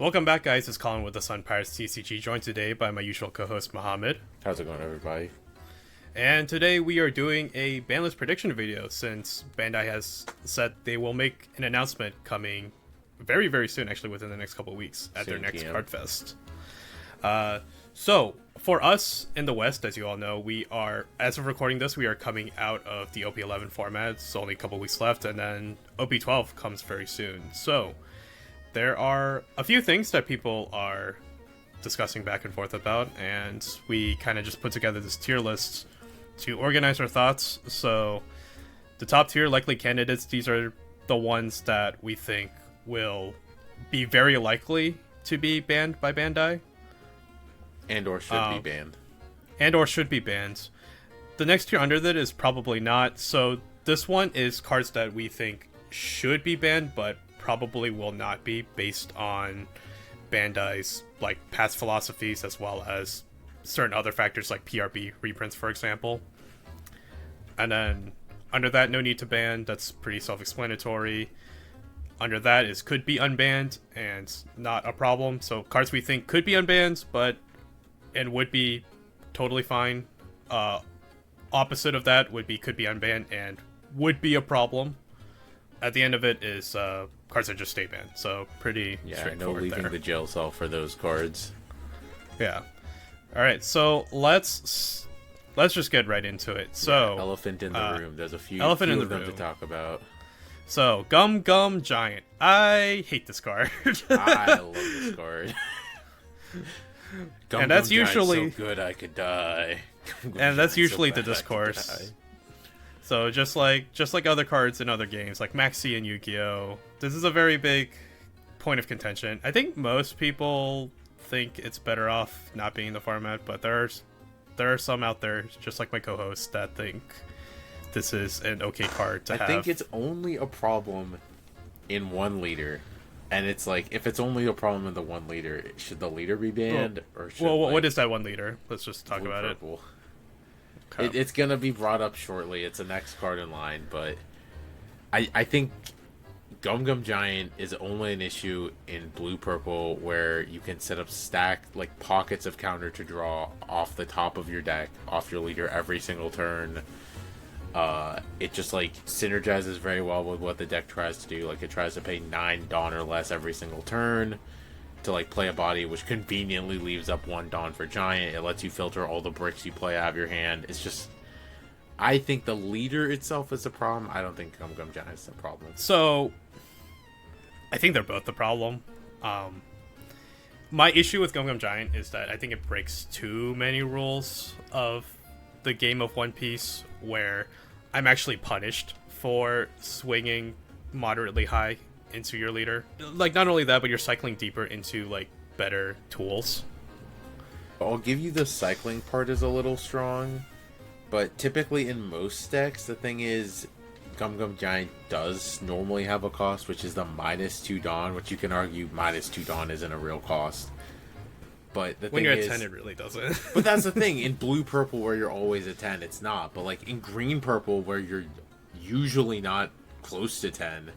Welcome back, guys. It's Colin with the Sun Pirates TCG, joined today by my usual co-host, Mohammed. How's it going, everybody? And today we are doing a Banlist prediction video, since Bandai has said they will make an announcement coming very, very soon, actually within the next couple of weeks, at their next Card Fest. So, for us in the West, as you all know, we are, as of recording this, we are coming out of the OP11 format. It's only a couple weeks left, and then OP12 comes very soon. So, there are a few things that people are discussing back and forth about, and we kind of just put together this tier list to organize our thoughts. So the top tier likely candidates, these are the ones that we think will be very likely to be banned by Bandai. And or should be banned. And or should be banned. The next tier under that is probably not. So this one is cards that we think should be banned, but probably will not be, based on Bandai's past philosophies, as well as certain other factors like PRB reprints, for example. And then under that, no need to ban. That's pretty self-explanatory. Under that is could be unbanned and not a problem. So cards we think could be unbanned, and would be totally fine. Opposite of that would be could be unbanned and would be a problem. At the end of it is cards that just stay banned, so pretty straightforward. No leaving the jail cell for those cards. Yeah. All right, so let's just get right into it. So elephant in the room. There's a few of them to talk about. So Gum Gum Giant. I hate this card. I love this card. And that's usually so good I could die. And that's usually the discourse. So just like other cards in other games, like Maxi and Yu-Gi-Oh!, this is a very big point of contention. I think most people think it's better off not being in the format, but there are some out there, just like my co-host, that think this is an okay card to have. I think it's only a problem in one leader, and it's like, if it's only a problem in the one leader, should the leader be banned? What is that one leader? Let's just talk about it. It's gonna be brought up shortly. It's the next card in line, but I think Gum Gum Giant is only an issue in blue purple, where you can set up pockets of counter to draw off the top of your deck, off your leader every single turn. It just synergizes very well with what the deck tries to do. It tries to pay 9 Dawn or less every single turn to play a body, which conveniently leaves up 1 Dawn for Giant. It lets you filter all the bricks you play out of your hand. It's just, I think the leader itself is a problem. I don't think Gum Gum Giant is a problem. So I think they're both the problem. My issue with Gum Gum Giant is that I think it breaks too many rules of the game of One Piece, where I'm actually punished for swinging moderately high into your leader. Not only that, but you're cycling deeper into better tools. I'll give you the cycling part is a little strong, but typically in most decks, the thing is, Gum Gum Giant does normally have a cost, which is the -2 Dawn, which you can argue -2 Dawn isn't a real cost. But when you're at 10, it really doesn't. But that's the thing. In blue purple, where you're always at 10, it's not. But in green purple, where you're usually not close to 10,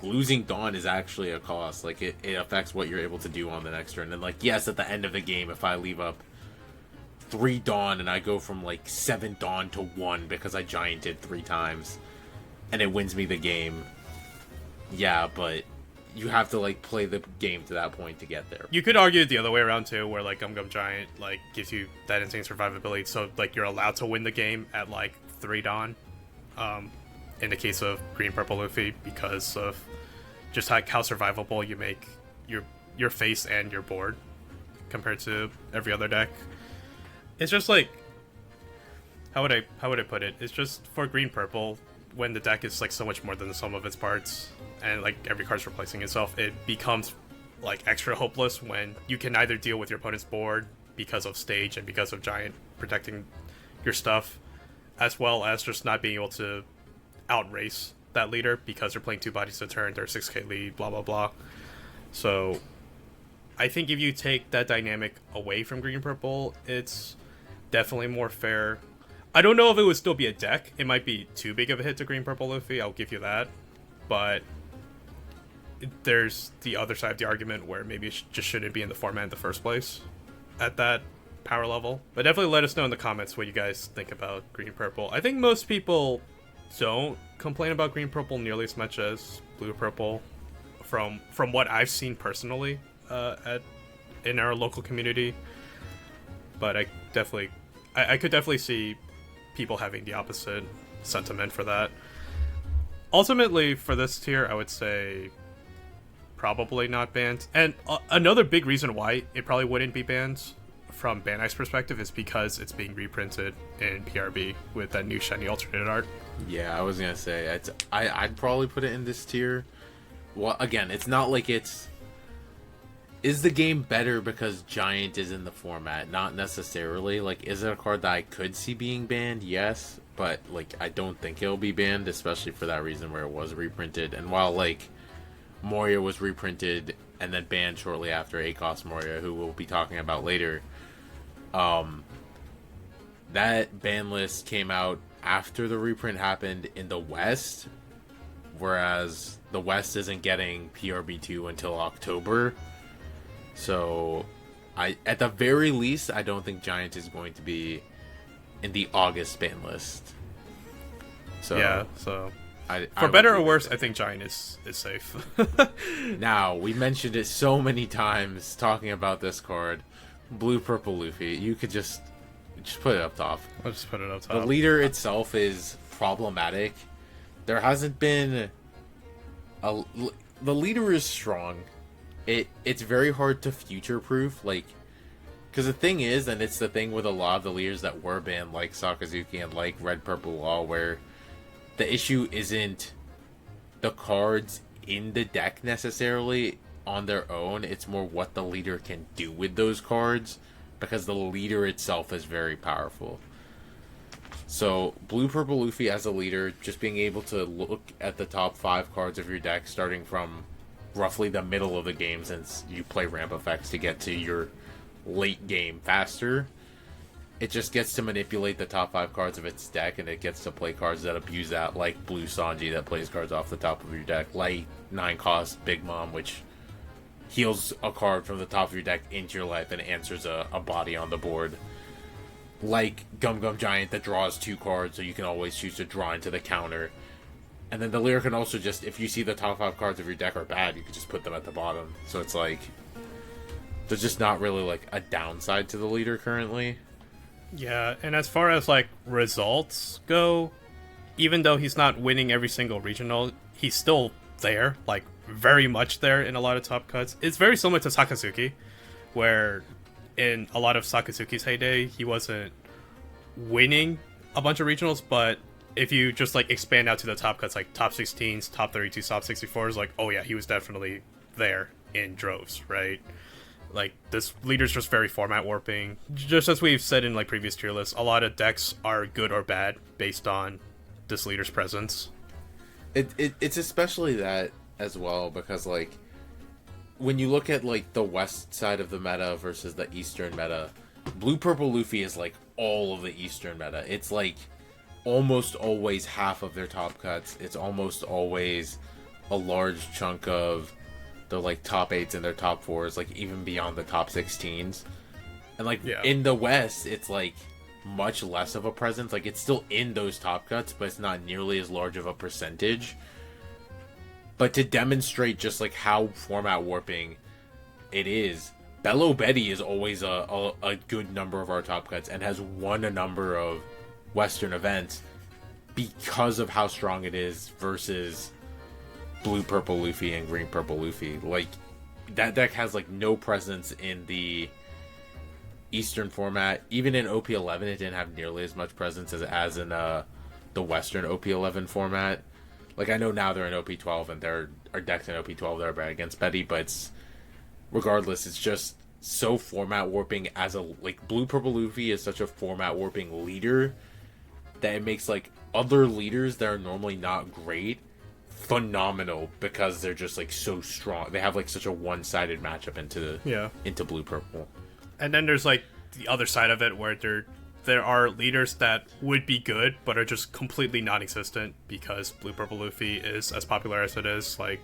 losing Dawn is actually a cost. It affects what you're able to do on the next turn. And yes, at the end of the game, if I leave up 3 Dawn and I go from 7 Dawn to 1 because I gianted 3 times, and it wins me the game, yeah, but you have to play the game to that point to get there. You could argue it the other way around too, where Gum Gum Giant gives you that insane survivability, so you're allowed to win the game at 3 Dawn. In the case of Green Purple Luffy, because of just how survivable you make your face and your board compared to every other deck. It's just how would I put it? It's just, for Green Purple, when the deck is so much more than the sum of its parts, and every card's replacing itself, it becomes extra hopeless when you can either deal with your opponent's board because of stage and because of Giant protecting your stuff, as well as just not being able to outrace that leader because they're playing 2 bodies a turn, they're a 6k lead, blah blah blah. So I think if you take that dynamic away from Green Purple, it's definitely more fair. I don't know if it would still be a deck. It might be too big of a hit to Green Purple Luffy, I'll give you that. But there's the other side of the argument where maybe it just shouldn't be in the format in the first place at that power level. But definitely let us know in the comments what you guys think about green purple. I think most people don't complain about green purple nearly as much as blue purple from what I've seen personally in our local community. But I could definitely see people having the opposite sentiment for that. Ultimately, for this tier, I would say probably not banned. And another big reason why it probably wouldn't be banned from Bandai's perspective is because it's being reprinted in PRB with that new shiny alternate art. Yeah, I was gonna say I'd probably put it in this tier. Well, again, it's not like it's... Is the game better because Giant is in the format? Not necessarily. Like, is it a card that I could see being banned? Yes, but like I don't think it'll be banned, especially for that reason where it was reprinted. And while like Moria was reprinted and then banned shortly after ACOS Moria, who we'll be talking about later, that ban list came out after the reprint happened in the West, whereas the West isn't getting PRB2 until October. So, at the very least, I don't think Giant is going to be in the August ban list. So yeah, so I for better or worse, I think Giant is safe. Now, we mentioned it so many times talking about this card. Blue Purple Luffy. You could just put it up top. I'll just put it up top. The leader itself is problematic. There hasn't been the leader is strong. It's very hard to future proof, like, because the thing is, and it's the thing with a lot of the leaders that were banned, like Sakazuki and like Red Purple Law, where the issue isn't the cards in the deck necessarily on their own. It's more what the leader can do with those cards, because the leader itself is very powerful. So Blue Purple Luffy as a leader, just being able to look at the top 5 cards of your deck starting from roughly the middle of the game, since you play ramp effects to get to your late game faster, it just gets to manipulate the top 5 cards of its deck, and it gets to play cards that abuse that, like Blue Sanji that plays cards off the top of your deck, like 9 cost Big Mom, which heals a card from the top of your deck into your life and answers a body on the board, like Gum Gum Giant that draws 2 cards, so you can always choose to draw into the counter. And then the leader can also just, if you see the top 5 cards of your deck are bad, you can just put them at the bottom. So it's like, there's just not really like a downside to the leader currently. Yeah, and as far as like results go, even though he's not winning every single regional, he's still there, like very much there in a lot of top cuts. It's very similar to Sakazuki, where in a lot of Sakazuki's heyday, he wasn't winning a bunch of regionals, but if you just like expand out to the top cuts, like top 16s, top 32s, top 64s, like, oh yeah, he was definitely there in droves, right? Like, this leader's just very format warping. Just as we've said in like previous tier lists, a lot of decks are good or bad based on this leader's presence. It's especially that as well, because like when you look at like the west side of the meta versus the eastern meta, Blue Purple Luffy is like all of the eastern meta. It's like almost always half of their top cuts. It's almost always a large chunk of their like top 8s and their top 4s, like even beyond the top 16s. And like in the West, it's like much less of a presence. Like it's still in those top cuts, but it's not nearly as large of a percentage. But to demonstrate just like how format warping it is, Bello Betty is always a good number of our top cuts and has won a number of Western events because of how strong it is versus Blue Purple Luffy and Green Purple Luffy. Like, that deck has like no presence in the Eastern format. Even in OP11, it didn't have nearly as much presence as in the Western OP11 format. Like, I know now they're in OP12 and there are decks in OP12 that are bad against Betty, but regardless, it's just so format warping as a, like, Blue Purple Luffy is such a format warping leader that it makes like other leaders that are normally not great phenomenal, because they're just like so strong. They have like such a one-sided matchup into Blue Purple. And then there's like the other side of it where there are leaders that would be good but are just completely non-existent because Blue Purple Luffy is as popular as it is. Like,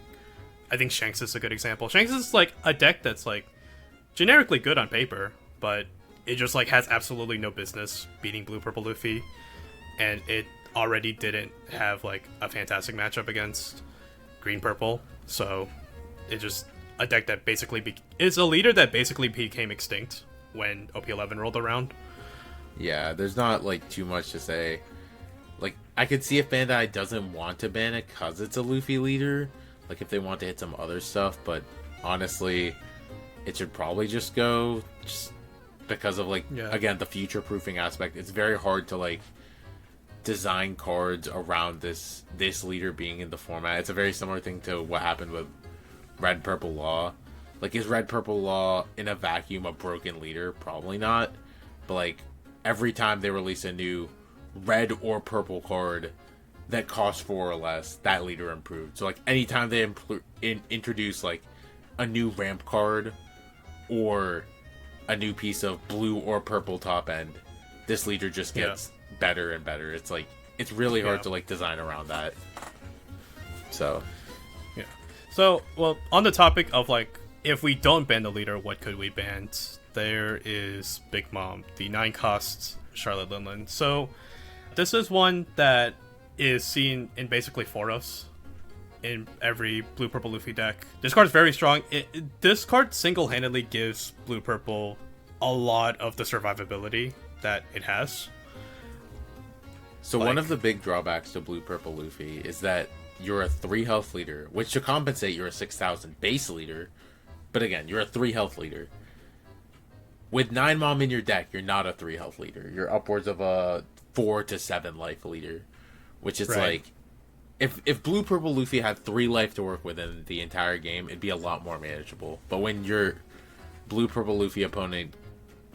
I think Shanks is a good example. Shanks is like a deck that's like generically good on paper, but it just like has absolutely no business beating Blue Purple Luffy, and it already didn't have like a fantastic matchup against Green Purple, so it just a deck that basically is a leader that basically became extinct when OP11 rolled around. Yeah, there's not like too much to say. Like, I could see if Bandai doesn't want to ban it because it's a Luffy leader, like if they want to hit some other stuff, but honestly, it should probably just go just because of like, again, the future proofing aspect. It's very hard to like design cards around this leader being in the format. It's a very similar thing to what happened with Red Purple Law. Like, is Red Purple Law in a vacuum a broken leader? Probably not. But like, every time they release a new red or purple card that costs 4 or less, that leader improved. So like, anytime they introduce like a new ramp card or a new piece of blue or purple top end, this leader just gets better and better. It's like, it's really hard to like design around that. So so, well, on the topic of like, if we don't ban the leader, what could we ban? There is Big Mom, the 9-cost Charlotte Linlin. So this is one that is seen in basically Foros in every Blue Purple Luffy deck. This card is very strong. This card single-handedly gives Blue Purple a lot of the survivability that it has. So like, one of the big drawbacks to Blue Purple Luffy is that you're a 3 health leader, which to compensate, you're a 6,000 base leader. But again, you're a 3 health leader. With 9 Mom in your deck, you're not a 3 health leader. You're upwards of a 4 to 7 life leader. Which is like, if Blue Purple Luffy had 3 life to work with in the entire game, it'd be a lot more manageable. But when your Blue Purple Luffy opponent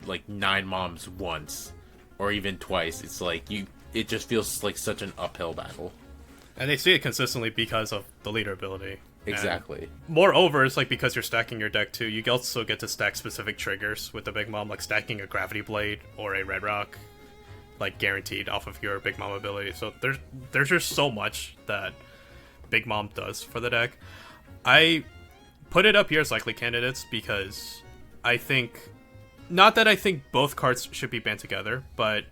like 9 Moms once, or even twice, it's like, it just feels like such an uphill battle. And they see it consistently because of the leader ability. Exactly. And moreover, it's like because you're stacking your deck too, you also get to stack specific triggers with the Big Mom, like stacking a Gravity Blade or a Red Rock, like guaranteed off of your Big Mom ability. So there's just so much that Big Mom does for the deck. I put it up here as likely candidates because I think, not that I think both cards should be banned together, but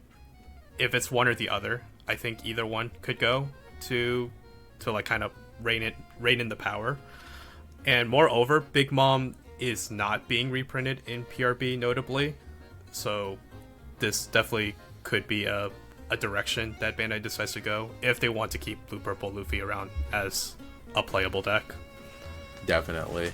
if it's one or the other, I think either one could go to like kind of rein in the power. And moreover, Big Mom is not being reprinted in PRB notably, so this definitely could be a direction that Bandai decides to go if they want to keep Blue Purple Luffy around as a playable deck. Definitely.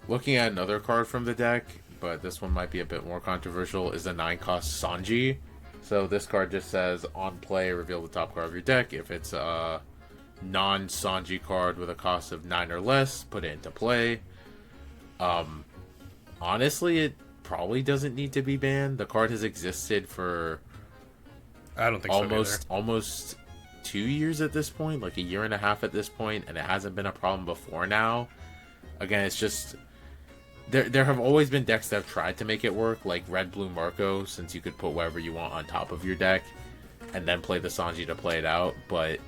Looking at another card from the deck, but this one might be a bit more controversial, is the 9-cost Sanji. So this card just says, on play, reveal the top card of your deck. If it's a non-Sanji card with a cost of 9 or less, put it into play. Honestly, it probably doesn't need to be banned. The card has existed for I don't think almost 2 years at this point, like a year and a half at this point, and it hasn't been a problem before now. Again, it's just there have always been decks that have tried to make it work, like Red Blue Marco, since you could put whatever you want on top of your deck and then play the Sanji to play it out, but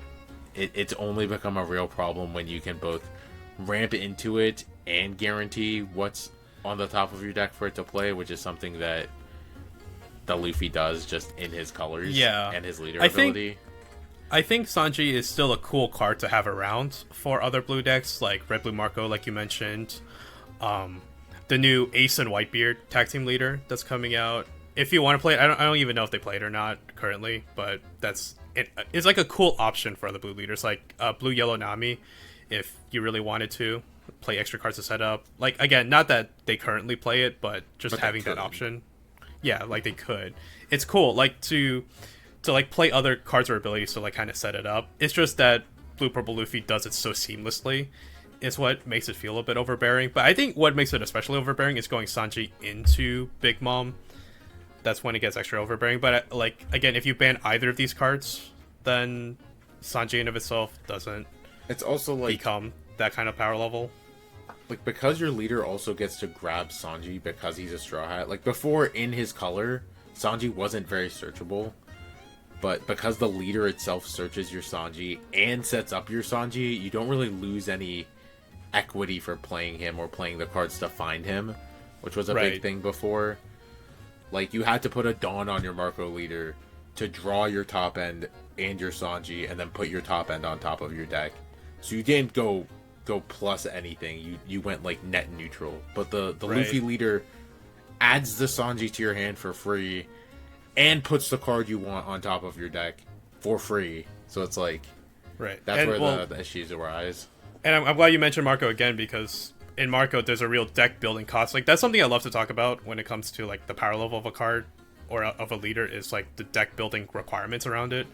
it's only become a real problem when you can both ramp into it and guarantee what's on the top of your deck for it to play, which is something that the Luffy does just in his colors and his leader ability. I think Sanji is still a cool card to have around for other blue decks, like Red Blue Marco, like you mentioned. The new Ace and Whitebeard tag team leader that's coming out. If you want to play it, I don't even know if they play it or not currently, but it's like a cool option for other blue leaders, like Blue Yellow Nami, if you really wanted to play extra cards to set up. Like, again, not that they currently play it, but having that option. Yeah, like they could. It's cool, like to like play other cards or abilities to like kind of set it up. It's just that Blue Purple Luffy does it so seamlessly is what makes it feel a bit overbearing. But I think what makes it especially overbearing is going Sanji into Big Mom. That's when it gets extra overbearing. But like, again, if you ban either of these cards, then Sanji in of itself doesn't it's also like become that kind of power level. Like, because your leader also gets to grab Sanji because he's a Straw Hat. Like, before, in his color, Sanji wasn't very searchable. But because the leader itself searches your Sanji and sets up your Sanji, you don't really lose any equity for playing him or playing the cards to find him, which was a Right. big thing before. Like, you had to put a Dawn on your Marco leader to draw your top end and your Sanji, and then put your top end on top of your deck. So you didn't go plus anything. You went like net neutral. But the Right. Luffy leader adds the Sanji to your hand for free, and puts the card you want on top of your deck for free. So it's like, Right. that's And, where well, the issues arise. And I'm glad you mentioned Marco again, because in Marco there's a real deck building cost. Like, that's something I love to talk about when it comes to like the power level of a card or of a leader, is like the deck building requirements around it.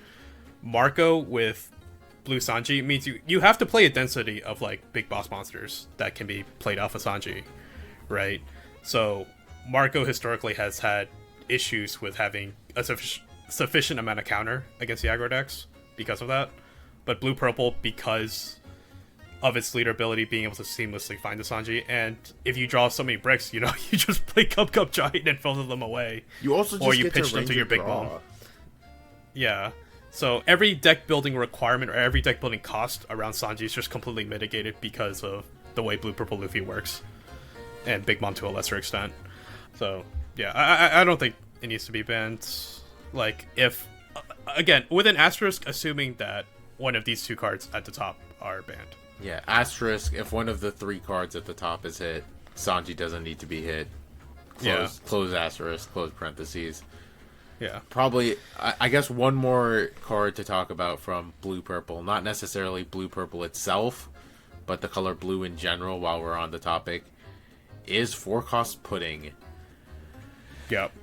Marco with Blue Sanji means you have to play a density of like big boss monsters that can be played off of Sanji, right? So Marco historically has had issues with having a sufficient amount of counter against the aggro decks because of that. But Blue Purple, because of its leader ability being able to seamlessly find the Sanji, and if you draw so many bricks, you just play Cup Giant and filter them away. You also just or you get pitch to them to your big draw. bomb. Yeah. So every deck building requirement or every deck building cost around Sanji is just completely mitigated because of the way Blue Purple Luffy works, and Big Mom to a lesser extent. So yeah, I don't think it needs to be banned. Like, if again with an asterisk, assuming that one of these two cards at the top are banned. Yeah, asterisk, if one of the 3 cards at the top is hit, Sanji doesn't need to be hit. Close asterisk, close parentheses. Yeah. Probably, I guess one more card to talk about from Blue Purple. Not necessarily Blue Purple itself, but the color blue in general, while we're on the topic, is 4-cost Pudding. Yep.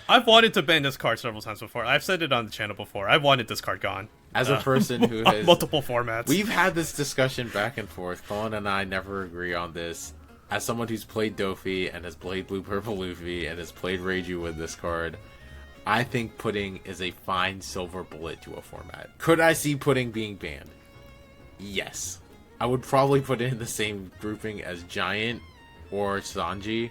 I've wanted to ban this card several times before. I've said it on the channel before. I wanted this card gone. As a person who has... multiple formats. We've had this discussion back and forth. Colin and I never agree on this. As someone who's played Dofi and has played Blue Purple Luffy and has played Reiju with this card, I think Pudding is a fine silver bullet to a format. Could I see Pudding being banned? Yes. I would probably put it in the same grouping as Giant or Sanji.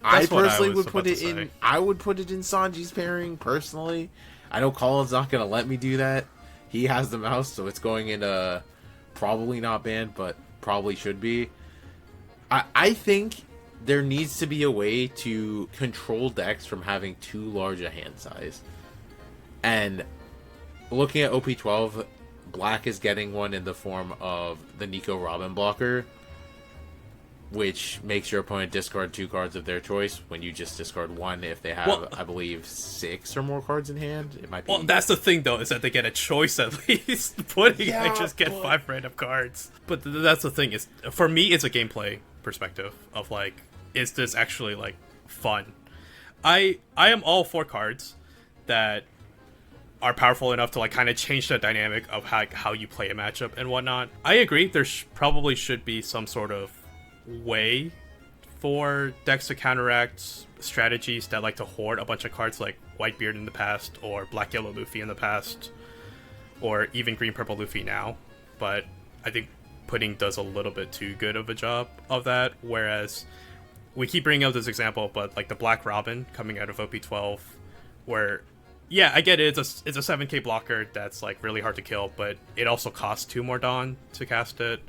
I personally would put it in. I would put it in Sanji's pairing personally. I know Colin's not gonna let me do that. He has the mouse, so it's going in a probably not banned, but probably should be. I think there needs to be a way to control decks from having too large a hand size. And looking at OP12, Black is getting one in the form of the Nico Robin blocker, which makes your opponent discard 2 cards of their choice when you just discard 1 if they have, I believe, 6 or more cards in hand. It might be. Well, that's the thing, though, is that they get a choice at least. Pudding, Yeah, I just get 5 random cards. But that's the thing, is for me, it's a gameplay perspective of like, is this actually like fun? I am all for cards that are powerful enough to like kind of change the dynamic of how you play a matchup and whatnot. I agree, there probably should be some sort of way for decks to counteract strategies that like to hoard a bunch of cards, like Whitebeard in the past, or Black Yellow Luffy in the past, or even Green Purple Luffy now. But I think Pudding does a little bit too good of a job of that, whereas we keep bringing up this example, but like the Black Robin coming out of OP12, where yeah, I get it, it's a 7k blocker that's like really hard to kill, but it also costs 2 more Dawn to cast it.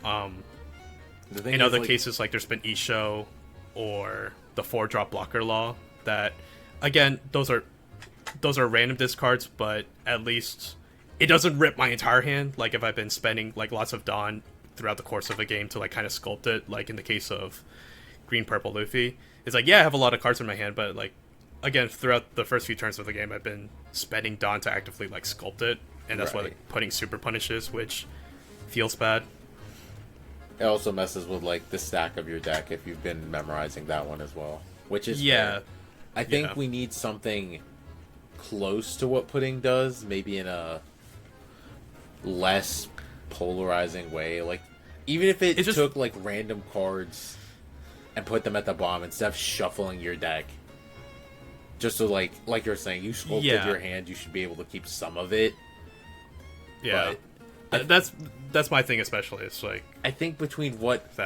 In other cases, like there's been Isho or the 4-drop blocker law, that again, those are random discards, but at least it doesn't rip my entire hand, like if I've been spending like lots of Dawn throughout the course of a game to like kind of sculpt it, like in the case of Green Purple Luffy. It's like, yeah, I have a lot of cards in my hand, but like again, throughout the first few turns of the game, I've been spending Dawn to actively like sculpt it, and that's why like putting super punishes, which feels bad. It also messes with like the stack of your deck if you've been memorizing that one as well, which is yeah. fair. I think we need something close to what Pudding does, maybe in a less polarizing way. Like, even if it took like random cards and put them at the bottom instead of shuffling your deck, just so like you're saying, you sculpted your hand, you should be able to keep some of it. Yeah, but that's my thing, especially. It's like, I think between what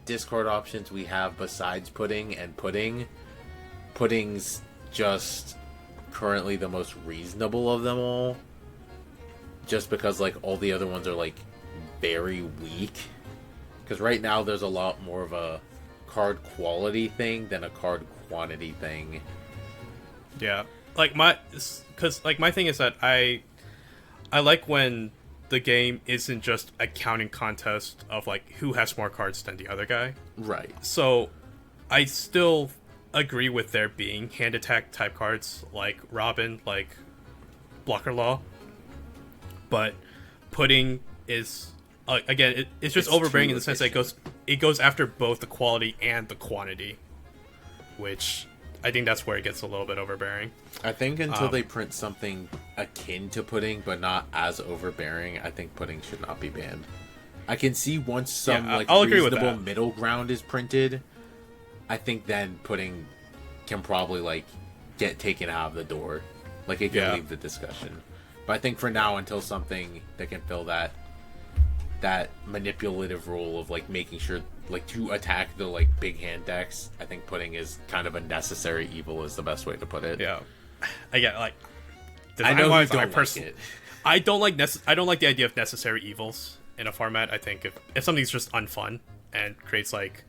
discard options we have besides Pudding and Pudding's just currently the most reasonable of them all, just because like all the other ones are like very weak. Because right now there's a lot more of a card quality thing than a card quantity thing. Yeah, like my thing is that I like when the game isn't just a counting contest of like who has more cards than the other guy. Right. So I still agree with there being hand attack type cards like Robin, like Blocker Law, but Pudding is again it's just overbearing in the sense that it goes after both the quality and the quantity, which I think that's where it gets a little bit overbearing. I think until they print something akin to Pudding but not as overbearing, I think Pudding should not be banned. I can see once some I'll reasonable middle ground is printed, I think then Pudding can probably like get taken out of the door. Like it can leave the discussion. But I think for now, until something that can fill that manipulative role of like making sure like to attack the like big hand decks, I think Pudding is kind of a necessary evil is the best way to put it. Yeah, I get like. I know you don't like it. I don't like the idea of necessary evils in a format. I think if something's just unfun and creates like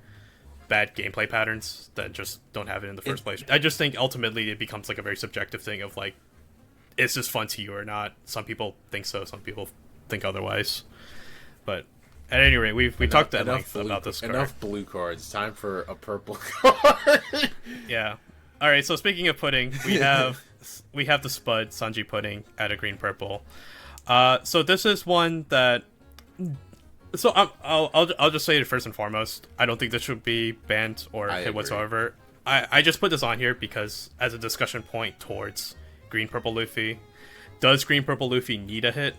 bad gameplay patterns, then just don't have it in the first place. I just think ultimately it becomes like a very subjective thing of like, is this fun to you or not? Some people think so, some people think otherwise. But at any rate, we talked at length about this card. Enough blue cards. Time for a purple card. Yeah. All right. So speaking of Pudding, we have the Spud Sanji Pudding at a green purple. So this is one that. So I'll just say it first and foremost. I don't think this should be banned or hit whatsoever. I just put this on here because as a discussion point towards green purple Luffy. Does green purple Luffy need a hit?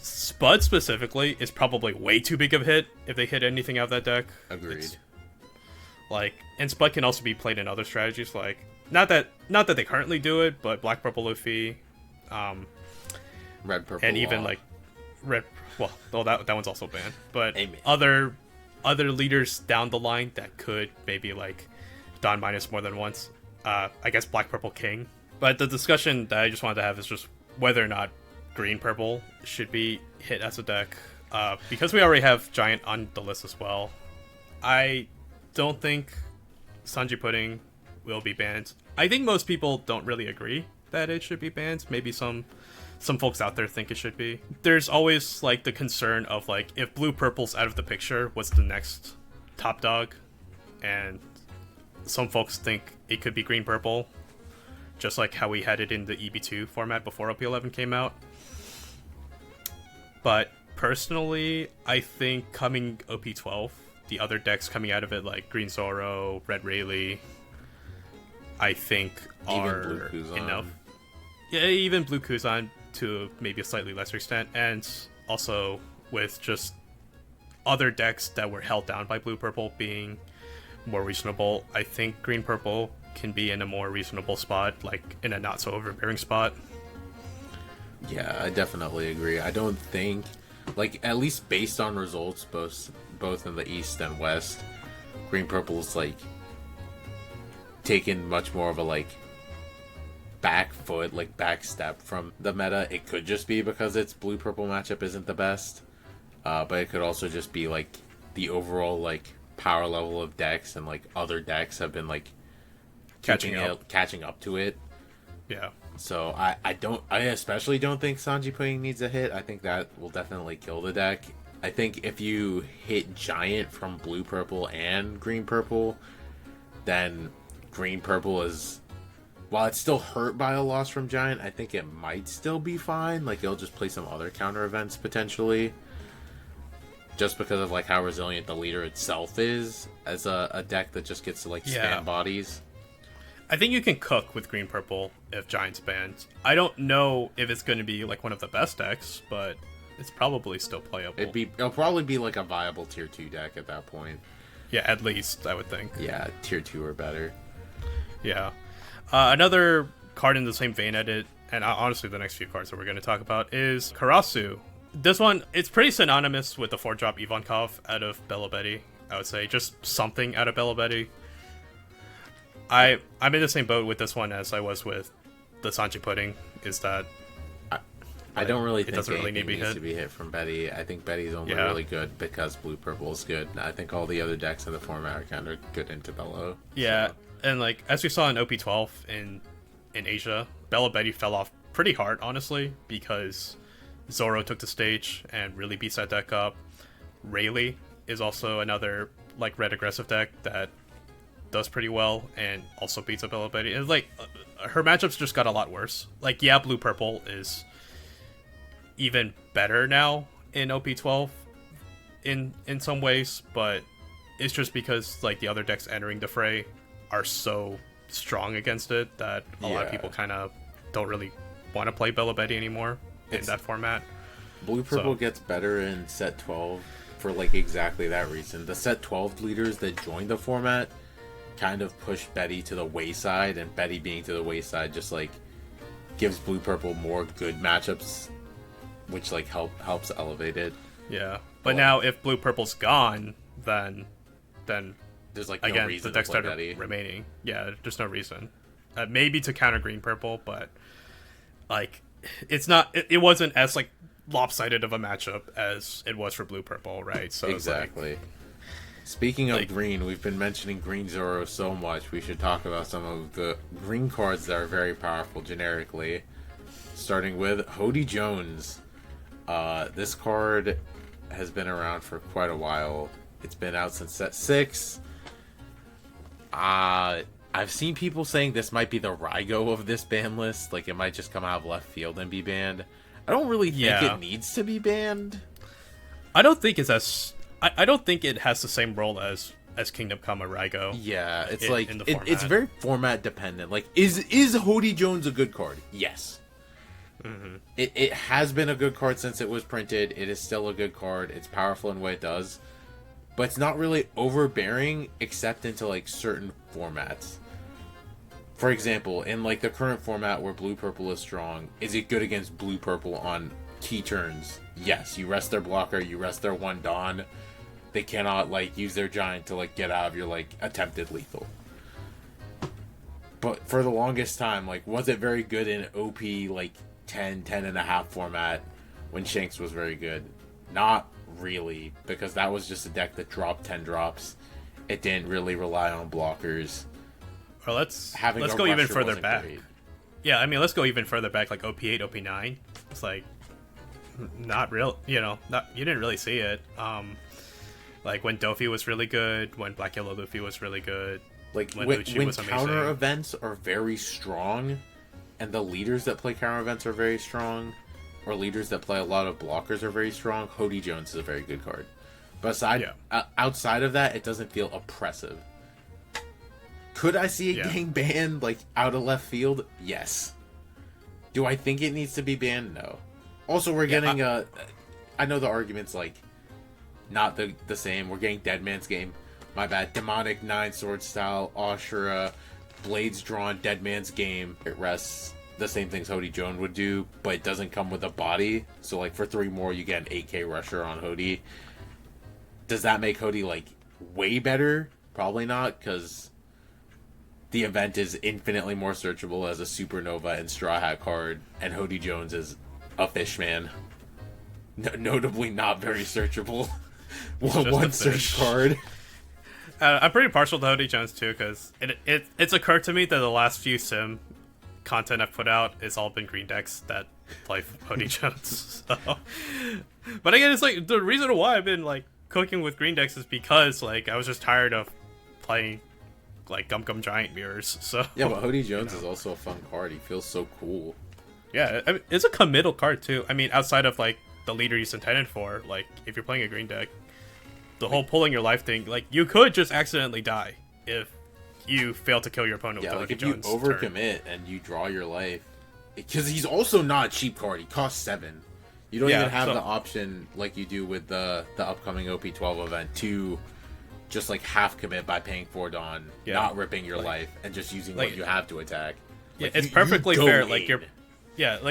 Spud specifically is probably way too big of a hit if they hit anything out of that deck. Agreed. And Spud can also be played in other strategies, like not that they currently do it, but black purple Luffy, red purple, and even like red. Well, that one's also banned, but other leaders down the line that could maybe like Don minus more than once. I guess black purple king. But the discussion that I just wanted to have is just whether or not green purple should be hit as a deck, because we already have Giant on the list as well. I don't think Sanji Pudding will be banned. I think most people don't really agree that it should be banned. Maybe some folks out there think it should be. There's always like the concern of like if blue purple's out of the picture, what's the next top dog? And some folks think it could be green purple, just like how we had it in the EB2 format before OP11 came out. But personally, I think coming OP12, the other decks coming out of it like Green Zoro, Red Rayleigh, I think are enough. Yeah, even Blue Kuzan to maybe a slightly lesser extent, and also with just other decks that were held down by blue purple being more reasonable, I think green purple can be in a more reasonable spot, like in a not so overbearing spot. Yeah, I definitely agree. I don't think, like, at least based on results, both in the East and West, green purple's like taken much more of a like back step from the meta. It could just be because its blue purple matchup isn't the best, but it could also just be like the overall like power level of decks, and like other decks have been like catching up to it. Yeah. So I especially don't think Sanji Pudding needs a hit. I think that will definitely kill the deck. I think if you hit Giant from blue purple and green purple, then green purple is, while it's still hurt by a loss from Giant, I think it might still be fine. Like, it'll just play some other counter events potentially, just because of like how resilient the leader itself is as a deck that just gets to like spam bodies. I think you can cook with green purple if Giant's banned. I don't know if it's going to be like one of the best decks, but it's probably still playable. It'll probably be like a viable tier 2 deck at that point. Yeah, at least I would think. Yeah, tier 2 or better. Yeah. Another card in the same vein at it, and honestly the next few cards that we're going to talk about, is Karasu. This one, it's pretty synonymous with the 4-drop Ivankov out of Bella Betty, I would say. Just something out of Bella Betty. I'm in the same boat with this one as I was with the Sanji Pudding, is that I don't really think it doesn't really needs to be hit from Betty. I think Betty's only really good because blue purple is good. I think all the other decks in the format are kind of good into Bello. Yeah, so. And like as we saw in OP12 in Asia, Bello Betty fell off pretty hard, honestly, because Zoro took the stage and really beats that deck up. Rayleigh is also another like red aggressive deck that does pretty well and also beats up Bello Betty. And like her matchups just got a lot worse. Like yeah, blue purple is even better now in OP12 in some ways, but it's just because like the other decks entering the fray are so strong against it that a lot of people kind of don't really want to play Bello Betty anymore in that format. Blue purple gets better in set 12 for like exactly that reason. The set 12 leaders that joined the format kind of pushed Betty to the wayside, and Betty being to the wayside just like gives blue purple more good matchups, which like helps elevate it. Yeah, but now if blue purple's gone, then there's like again, no reason the decks to play that Betty. are remaining. Yeah, there's no reason. Maybe to counter green purple, but like it's not. It wasn't as like lopsided of a matchup as it was for blue purple, right? So exactly. Like, speaking of green, we've been mentioning Green Zoro so much. We should talk about some of the green cards that are very powerful generically. Starting with Hody Jones. This card has been around for quite a while. It's been out since set 6. I've seen people saying this might be the Raigo of this ban list. Like, it might just come out of left field and be banned. I don't really think it needs to be banned. I don't think it's as... I don't think it has the same role as Kingdom Come or Raigo. Yeah, it's it's very format dependent. Like, is Hody Jones a good card? Yes. Mm-hmm. It has been a good card since it was printed. It is still a good card. It's powerful in what it does. But it's not really overbearing except into like certain formats. For example, in like the current format where blue purple is strong, is it good against blue purple on key turns? Yes, you rest their blocker, you rest their one Dawn. They cannot like use their giant to like get out of your like attempted lethal. But for the longest time, like, was it very good in OP like 10 and a half format when Shanks was very good? Not really, because that was just a deck that dropped 10 drops. It didn't really rely on blockers. Or let's go even further back. Great. Yeah, I mean, let's go even further back, like OP8, OP9. It's like not real, you didn't really see it. Like when Dofi was really good, when Black Yellow Luffy was really good, like when counter events are very strong, and the leaders that play counter events are very strong, or leaders that play a lot of blockers are very strong, Hody Jones is a very good card. But outside of that, it doesn't feel oppressive. Could I see it getting banned, like, out of left field? Yes. Do I think it needs to be banned? No. Also, we're getting, I know the argument's, like, not the same. We're getting Dead Man's Game. My bad. Demonic 9-sword style, Ashura, Blades Drawn, Dead Man's Game. It rests the same things Hody Jones would do, but it doesn't come with a body. So, like, for 3 more, you get an 8k rusher on Hody. Does that make Hody, like, way better? Probably not, because the event is infinitely more searchable as a Supernova and Straw Hat card, and Hody Jones is a Fishman. Notably not very searchable. One search card. I'm pretty partial to Hody Jones too, because it's occurred to me that the last few sim content I've put out has all been green decks that play Hody Jones. So. But again, it's like the reason why I've been like cooking with green decks is because like I was just tired of playing like Gum Gum Giant mirrors. So yeah, but Hody Jones is also a fun card. He feels so cool. Yeah, I mean, it's a committal card too. I mean, outside of like the leader he's intended for, like if you're playing a green deck, the whole pulling your life thing, like you could just accidentally die if you fail to kill your opponent. Yeah, with like if Jones you overcommit and you draw your life, because he's also not a cheap card. He costs 7. You don't even have the option like you do with the upcoming OP12 event to just like half commit by paying 4 Dawn, not ripping your life, and just using what you have to attack. Like, it's perfectly fair. Like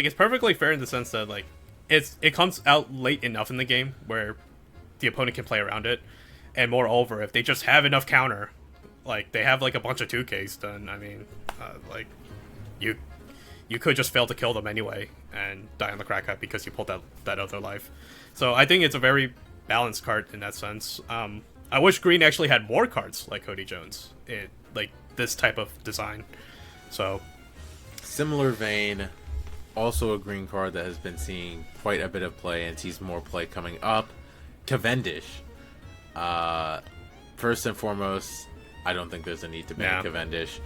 it's perfectly fair in the sense that like it comes out late enough in the game where the opponent can play around it, and moreover, if they just have enough counter, like they have like a bunch of 2Ks done. I mean, like you you could just fail to kill them anyway and die on the crack hat because you pulled that other life. So I think it's a very balanced card in that sense. I wish green actually had more cards like Cody Jones, like this type of design. So similar vein, also a green card that has been seeing quite a bit of play and sees more play coming up, Cavendish. First and foremost, I don't think there's a need to ban Cavendish.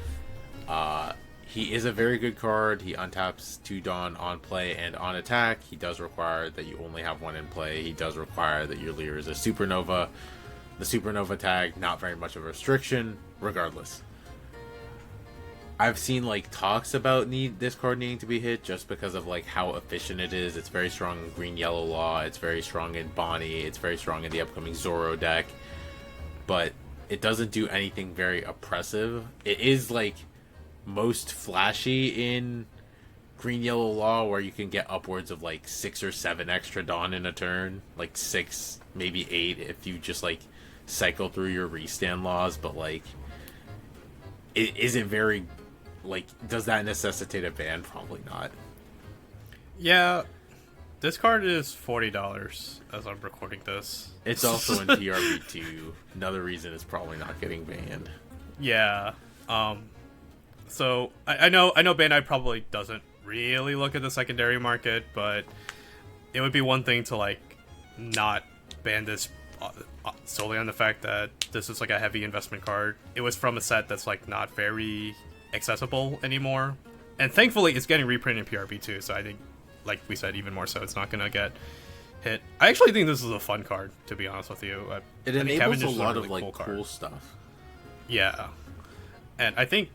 He is a very good card. He untaps 2 Dawn on play and on attack. He does require that you only have 1 in play. He does require that your Leer is a Supernova. The Supernova tag, not very much of a restriction, regardless. I've seen like talks about this card needing to be hit just because of like how efficient it is. It's very strong in Green Yellow Law. It's very strong in Bonnie. It's very strong in the upcoming Zoro deck. But it doesn't do anything very oppressive. It is like most flashy in Green Yellow Law, where you can get upwards of like 6 or 7 extra Dawn in a turn, like 6, maybe 8 if you just like cycle through your restand laws. But like, it isn't very like, does that necessitate a ban? Probably not. Yeah, this card is $40 as I'm recording this. It's also in PRB2. Another reason it's probably not getting banned. Yeah. So I know Bandai probably doesn't really look at the secondary market, but it would be one thing to like not ban this solely on the fact that this is like a heavy investment card. It was from a set that's like not very accessible anymore, and thankfully it's getting reprinted in PRB2. So I think, like we said, even more so, it's not gonna get hit. I actually think this is a fun card, to be honest with you. It enables a lot of like cool stuff. Yeah, and I think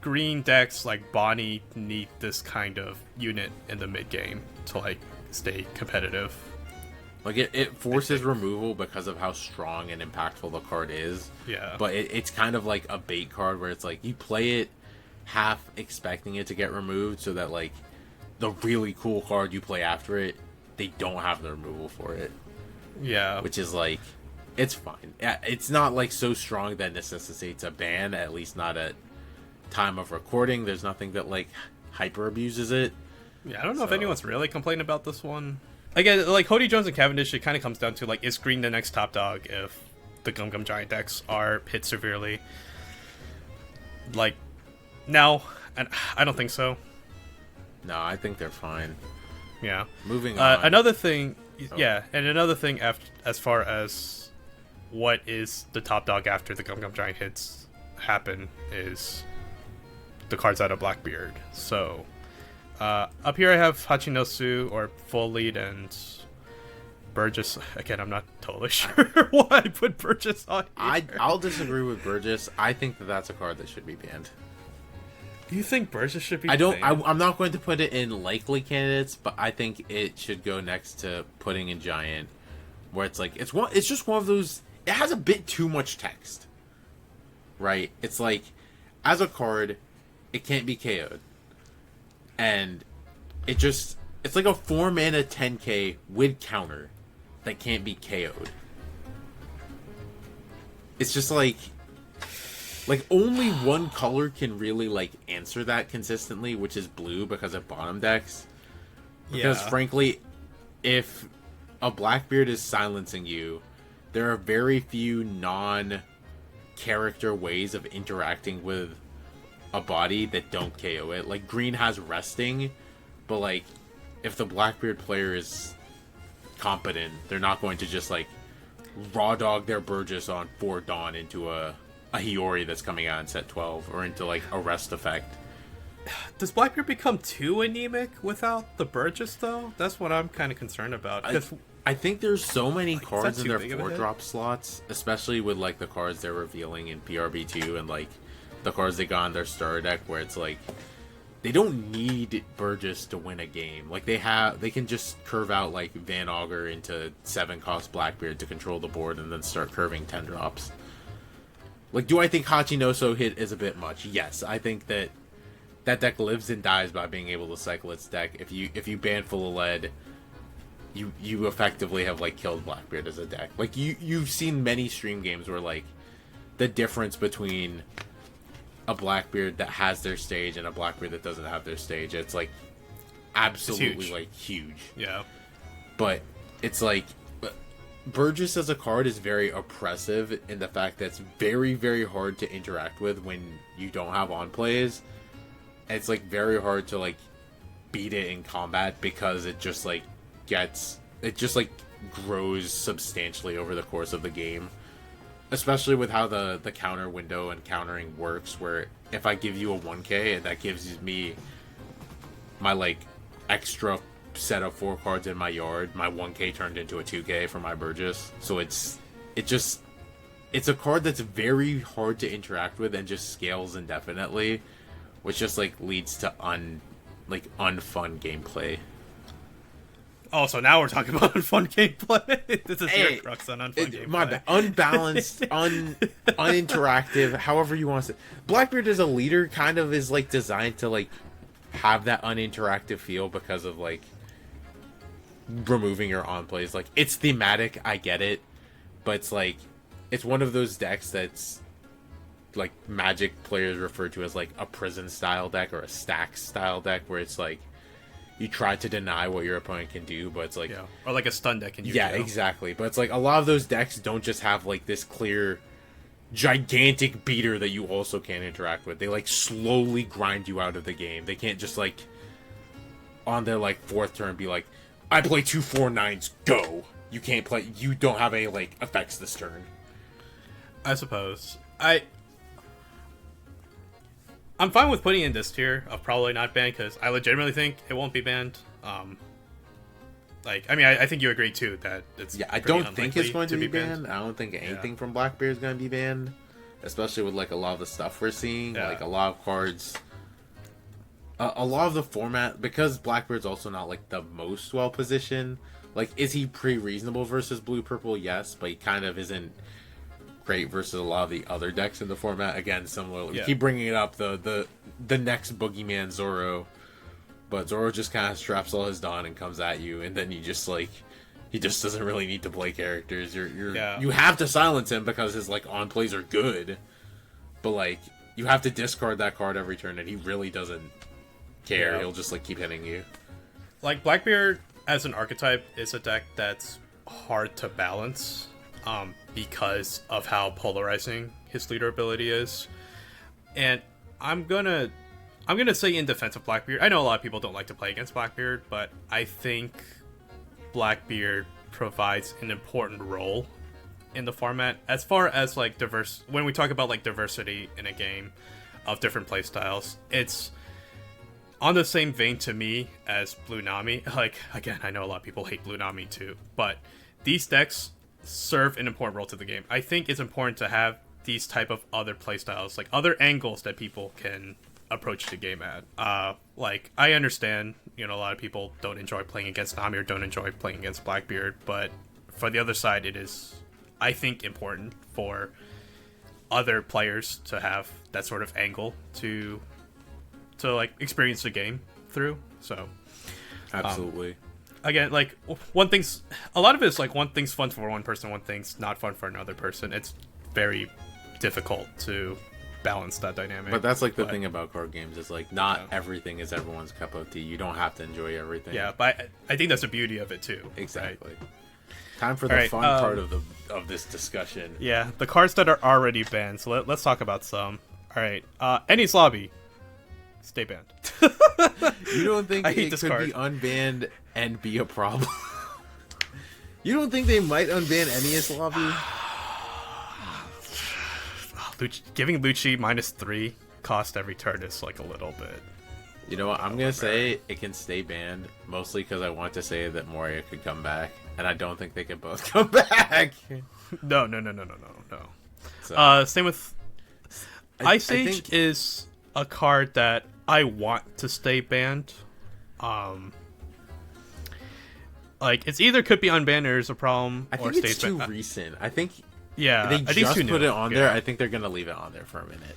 green decks like Bonnie need this kind of unit in the mid game to like stay competitive. Like it forces removal because of how strong and impactful the card is. Yeah. But it's kind of like a bait card where it's like you play it half expecting it to get removed, so that like the really cool card you play after it, they don't have the removal for it. Yeah. Which is like, it's fine. It's not like so strong that necessitates a ban, at least not at time of recording. There's nothing that like hyper abuses it. Yeah, I don't know if anyone's really complaining about this one. Again, like Cody Jones and Cavendish, it kind of comes down to like, is green the next top dog if the Gum Gum Giant decks are hit severely? Like, no, and I don't think so. No, I think they're fine. Yeah. Moving on. Another thing, yeah, and another thing as far as what is the top dog after the Gum Gum Giant hits happen is the cards out of Blackbeard. So up here I have Hachinosu or Full Lead and Burgess. Again, I'm not totally sure why I put Burgess on here. I'll disagree with Burgess. I think that that's a card that should be banned. You think Burgess should be banned? banned? I'm not going to put it in likely candidates, but I think it should go next to Pudding and Giant, where it's like it's just one of those. It has a bit too much text, right? It's like, as a card, it can't be KO'd, and it's like a 4-mana 10k with counter that can't be KO'd. It's just like only one color can really like answer that consistently, which is blue because of bottom decks. Because frankly, if a Blackbeard is silencing you, there are very few non-character ways of interacting with a body that don't KO it. Like, green has resting, but like, if the Blackbeard player is competent, they're not going to just like raw dog their Burgess on 4 Dawn into a Hiyori that's coming out in set 12, or into like a rest effect. Does Blackbeard become too anemic without the Burgess though? That's what I'm kind of concerned about. I think there's so many like, cards in their 4-drop slots, especially with like the cards they're revealing in PRB2 and like the cards they got on their starter deck, where it's like they don't need Burgess to win a game. Like they can just curve out like Van Augur into 7-cost Blackbeard to control the board and then start curving 10 drops. Like, do I think Hachinoso hit is a bit much? Yes, I think that deck lives and dies by being able to cycle its deck. If you ban Full of Lead, you effectively have like killed Blackbeard as a deck. Like you've seen many stream games where like the difference between a Blackbeard that has their stage and a Blackbeard that doesn't have their stage. It's like absolutely huge. like huge. Yeah. But it's like Burgess as a card is very oppressive in the fact that it's very, very hard to interact with when you don't have on plays. And it's like very hard to like beat it in combat because it just like grows substantially over the course of the game. Especially with how the counter window and countering works, where if I give you a 1k and that gives me my like extra set of 4 cards in my yard, my 1k turned into a 2k for my Burgess. So it's a card that's very hard to interact with and just scales indefinitely, which just like leads to unfun gameplay. Oh, so now we're talking about unfun gameplay. This is your crux on unfun gameplay. My bad. Unbalanced, uninteractive, however you want to say. Blackbeard as a leader kind of is like designed to like have that uninteractive feel because of like removing your on plays. Like it's thematic, I get it, but it's like it's one of those decks that's like Magic players refer to as like a prison style deck or a stack style deck, where it's like you try to deny what your opponent can do, but it's like or like a stun deck in Yu-Gi-Oh. Yeah, exactly. But it's like a lot of those decks don't just have like this clear gigantic beater that you also can't interact with. They like slowly grind you out of the game. They can't just like on their like 4th turn be like, I play 2/4/9s, go. You can't play. You don't have any like effects this turn. I suppose I'm fine with putting in this tier of probably not banned because I legitimately think it won't be banned. I think you agree too that it's I don't think it's going to be banned. I don't think anything from Blackbeard is going to be banned, especially with like a lot of the stuff we're seeing, like a lot of cards. A lot of the format, because Blackbeard's also not like the most well positioned. Like, is he pretty reasonable versus blue purple? Yes, but he kind of isn't great versus a lot of the other decks in the format. Again, similar. We keep bringing it up, the next boogeyman Zoro, but Zoro just kind of straps all his Dawn and comes at you, and then you just like he just doesn't really need to play characters. You have to silence him because his like on plays are good, but like you have to discard that card every turn, and he really doesn't care. He'll just like keep hitting you. Like Blackbeard as an archetype is a deck that's hard to balance because of how polarizing his leader ability is. And I'm gonna say in defense of Blackbeard, I know a lot of people don't like to play against Blackbeard, but I think Blackbeard provides an important role in the format as far as like when we talk about like diversity in a game of different playstyles. It's on the same vein to me as Blue Nami. Like, again, I know a lot of people hate Blue Nami too, but these decks serve an important role to the game. I think it's important to have these type of other playstyles, like other angles that people can approach the game at. Like, I understand, a lot of people don't enjoy playing against Nami or don't enjoy playing against Blackbeard, but for the other side, it is, I think, important for other players to have that sort of angle to like experience the game through. So absolutely. Again, like a lot of it is like one thing's fun for one person, one thing's not fun for another person. It's very difficult to balance that dynamic. But that's like the thing about card games is like not everything is everyone's cup of tea. You don't have to enjoy everything. Yeah, but I think that's the beauty of it too. Exactly. Right? Time for the fun part of this discussion. Yeah, the cards that are already banned. So let's talk about some. All right, Ennie's Lobby. Stay banned. You don't think it could be unbanned and be a problem? You don't think they might unban Ennie's Lobby? Giving Lucci -3 cost every turn is like a little bit. You know what? I'm going to say it can stay banned, mostly because I want to say that Moria could come back, and I don't think they can both come back. No. So, same with... Ice Age is a card that I want to stay banned. Like, it's either could be unbanned or is a problem. I think it's too recent. I think... Yeah, they just put it on there. I think they're going to leave it on there for a minute.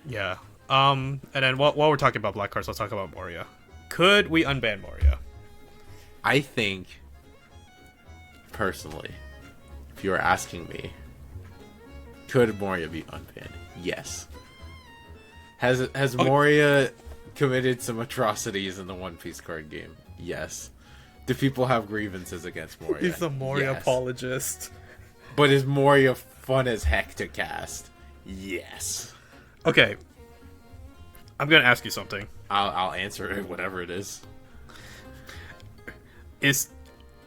Yeah. And then while we're talking about black cards, let's talk about Moria. Could we unban Moria? I think, personally, if you were asking me, could Moria be unbanned? Yes. Has Moria committed some atrocities in the One Piece card game? Yes. Do people have grievances against Moria? He's a Moria apologist. But is Moria fun as heck to cast? Yes. Okay. I'm gonna ask you something. I'll answer it, whatever it is.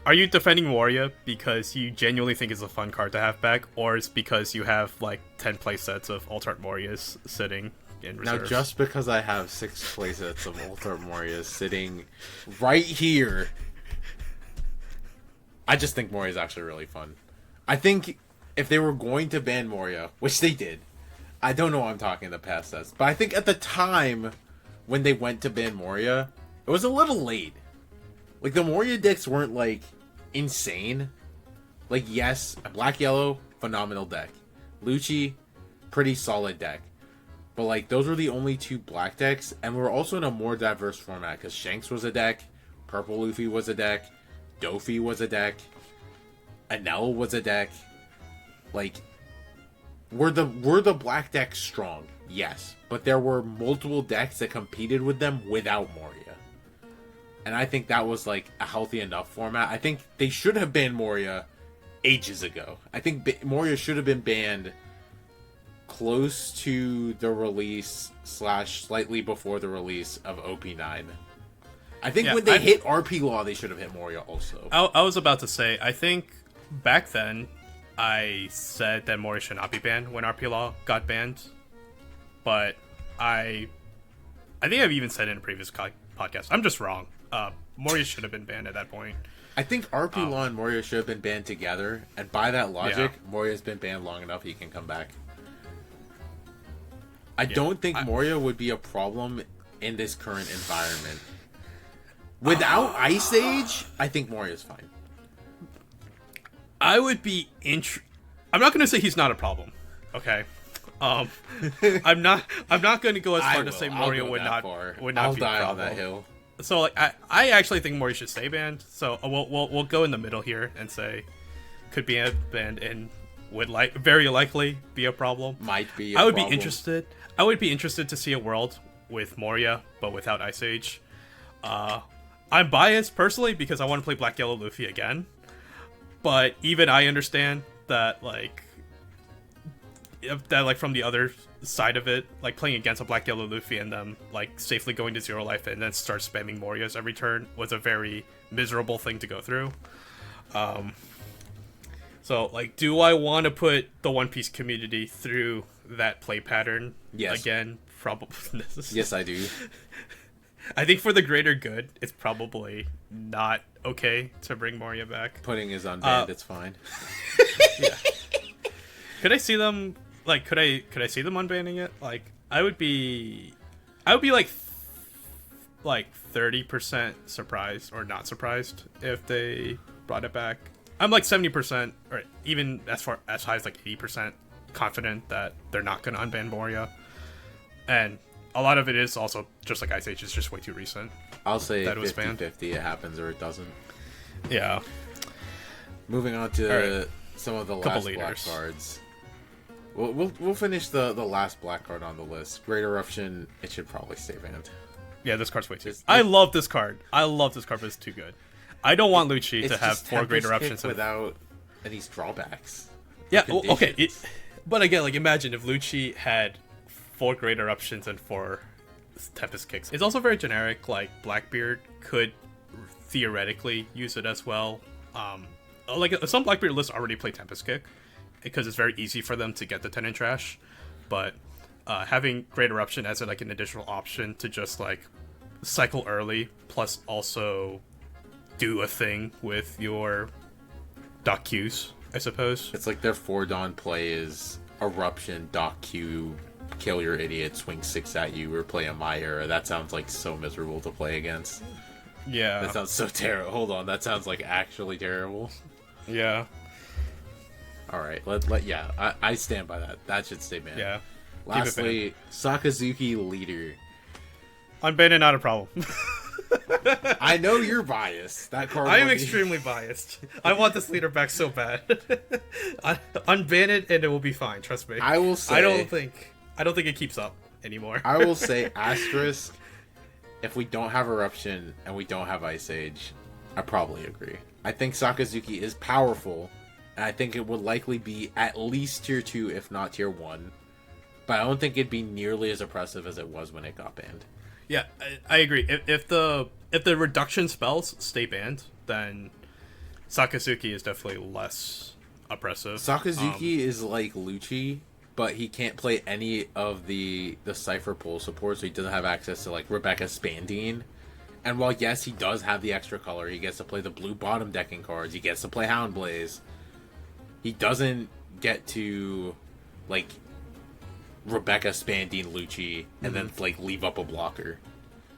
Are you defending Moria because you genuinely think it's a fun card to have back, or it's because you have like 10 playsets of Alt-Art Morias sitting in reserve? Now, just because I have 6 playsets of Alt-Art Morias sitting right here, I just think Moria is actually really fun. I think if they were going to ban Moria, which they did, I don't know why I'm talking in the past tense, but I think at the time when they went to ban Moria, it was a little late. Like, the Moria decks weren't, like, insane. Like, yes, Black Yellow, phenomenal deck. Lucci, pretty solid deck. But, like, those were the only 2 black decks, and we were also in a more diverse format, because Shanks was a deck, Purple Luffy was a deck, Dofi was a deck, Enel was a deck. Like, were the black decks strong? Yes. But there were multiple decks that competed with them without Moria. And I think that was, like, a healthy enough format. I think they should have banned Moria ages ago. I think Moria should have been banned close to the release / slightly before the release of OP9. I think when they hit RP Law, they should have hit Moria also. I was about to say, I think back then, I said that Moria should not be banned when RP Law got banned. But I think I've even said it in a previous podcast. I'm just wrong. Moria should have been banned at that point. I think RP Law and Moria should have been banned together, and by that logic, Moria's been banned long enough he can come back. I don't think Moria would be a problem in this current environment. Without Ice Age, I think Moria's fine. I would be I'm not going to say he's not a problem. Okay. I'm not going to go as far to say Moria would not be a problem. I'll die on that hill. So, like, I actually think Moria should stay banned. So we'll go in the middle here and say could be banned and would very likely be a problem. Might be. I would be interested. I would be interested to see a world with Moria but without Ice Age. I'm biased personally because I want to play Black Yellow Luffy again. But even I understand that from the other side of it, like playing against a Black Yellow Luffy and them like safely going to 0 life and then start spamming Morias every turn was a very miserable thing to go through. So like, do I want to put the One Piece community through that play pattern again? Probably. Yes, I do. I think for the greater good, it's probably not okay to bring Moria back. Pudding is unbanned. It's fine. Yeah. Could I see them? Like, could I see them unbanning it? Like, I would be like 30% surprised or not surprised if they brought it back. I'm like 70%, or even as high as like 80% confident that they're not going to unban Moria. And a lot of it is also just like Ice Age is just way too recent. I'll say 50-50. It happens or it doesn't. Yeah. Moving on to some of the last black cards. We'll finish the last black card on the list. Great Eruption. It should probably stay banned. Yeah, this card's way too. I love this card. But it's too good. I don't want Lucci to have 4 Great Eruptions without any drawbacks. Yeah. Well, okay. But again, like, imagine if Lucci had 4 Great Eruptions and 4 Tempest Kicks. It's also very generic. Like, Blackbeard could theoretically use it as well. Like, some Blackbeard lists already play Tempest Kick because it's very easy for them to get the 10 in trash. But having Great Eruption as like an additional option to just like cycle early, plus also do a thing with your Dock Qs, I suppose. It's like their 4 Dawn play is Eruption, Dock Q, kill your idiot, swing 6 at you, or play a Myra. That sounds like so miserable to play against. Yeah. That sounds so terrible. Hold on, that sounds like actually terrible. Yeah. Alright, I stand by that. That should stay banned. Yeah. Lastly, Sakazuki Leader. Unbanned, not a problem. I know you're biased. That card. I am extremely biased. I want this leader back so bad. Unban it and it will be fine. Trust me. I will say. I don't think it keeps up. anymore. I will say asterisk. If we don't have Eruption and we don't have Ice Age, I probably agree. I think Sakazuki is powerful, and I think it would likely be at least tier 2, if not tier 1. But I don't think it'd be nearly as oppressive as it was when it got banned. Yeah, I agree. If the reduction spells stay banned, then Sakazuki is definitely less oppressive. Sakazuki is like Lucci, but he can't play any of the Cypher Pool support, so he doesn't have access to like Rebecca Spandine. And while yes, he does have the extra color, he gets to play the blue bottom decking cards, he gets to play Houndblaze. He doesn't get to like Rebecca Spandine Lucci and then like leave up a blocker.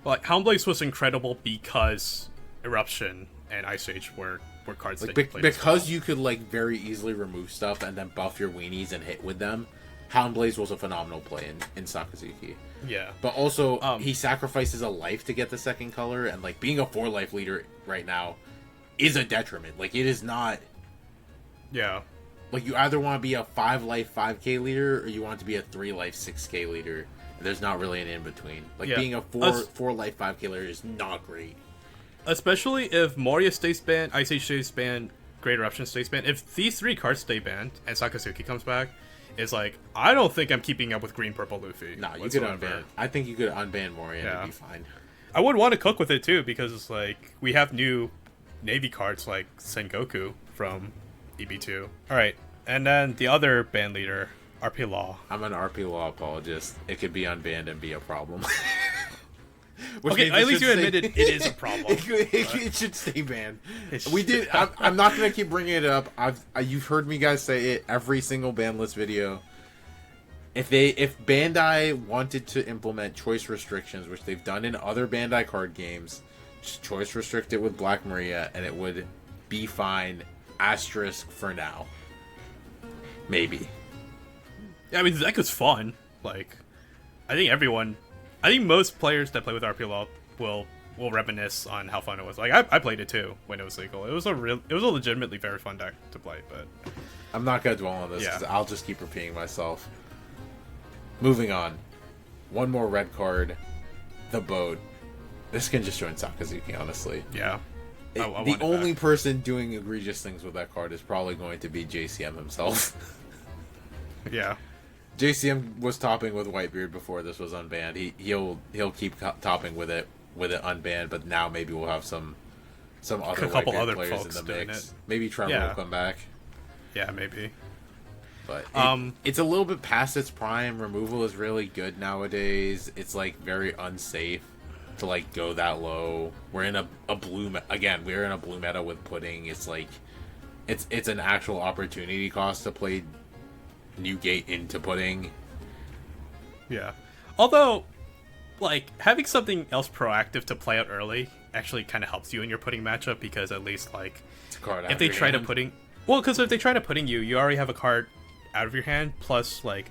Well, like, Houndblaze was incredible because Eruption and Ice Age were cards like, that you played because you could like very easily remove stuff and then buff your weenies and hit with them. Houndblaze was a phenomenal play in Sakazuki. Yeah. But also, he sacrifices a life to get the second color, and like being a 4-life leader right now is a detriment. Like, it is not. Yeah. Like, you either want to be a 5-life 5k leader, or you want to be a 3-life 6k leader. There's not really an in between. Like, being a 4-life 5k leader is not great. Especially if Moria stays banned, Ice Age stays banned, Great Eruption stays banned. If these 3 cards stay banned and Sakazuki comes back, it's like, I don't think I'm keeping up with Green Purple Luffy. Nah, you could unban. I think you could unban Moria and it'd be fine. I would want to cook with it too, because it's like, we have new Navy cards like Sengoku from EB2. Alright, and then the other band leader, RP Law. I'm an RP Law apologist. It could be unbanned and be a problem. Okay, at least you admitted it is a problem. It should stay banned. We did. I'm not gonna keep bringing it up. You've heard me guys say it every single Banlist video. If Bandai wanted to implement choice restrictions, which they've done in other Bandai card games, just choice restrict it with Black Maria, and it would be fine. Asterisk for now. Maybe. Yeah, I mean, the deck was fun. Like, I think most players that play with RP Law will reminisce on how fun it was. Like, I played it too when it was legal. It was a legitimately very fun deck to play. But I'm not gonna dwell on this because I'll just keep repeating myself. Moving on, one more red card, the boat. This can just join Sakazuki, honestly. Yeah. The only person doing egregious things with that card is probably going to be JCM himself. Yeah. JCM was topping with Whitebeard before this was unbanned. He'll keep topping with it unbanned, but now maybe we'll have some other Whitebeard players in the mix. Maybe Trevor will come back. Yeah, maybe. But it's a little bit past its prime. Removal is really good nowadays. It's like very unsafe to like go that low. We're in a blue we're in a blue meta with Pudding. It's like it's an actual opportunity cost to play Newgate into Pudding. Yeah. Although, like, having something else proactive to play out early actually kind of helps you in your Pudding matchup, because at least, like, if they try to Pudding... Well, because if they try to Pudding you already have a card out of your hand, plus, like,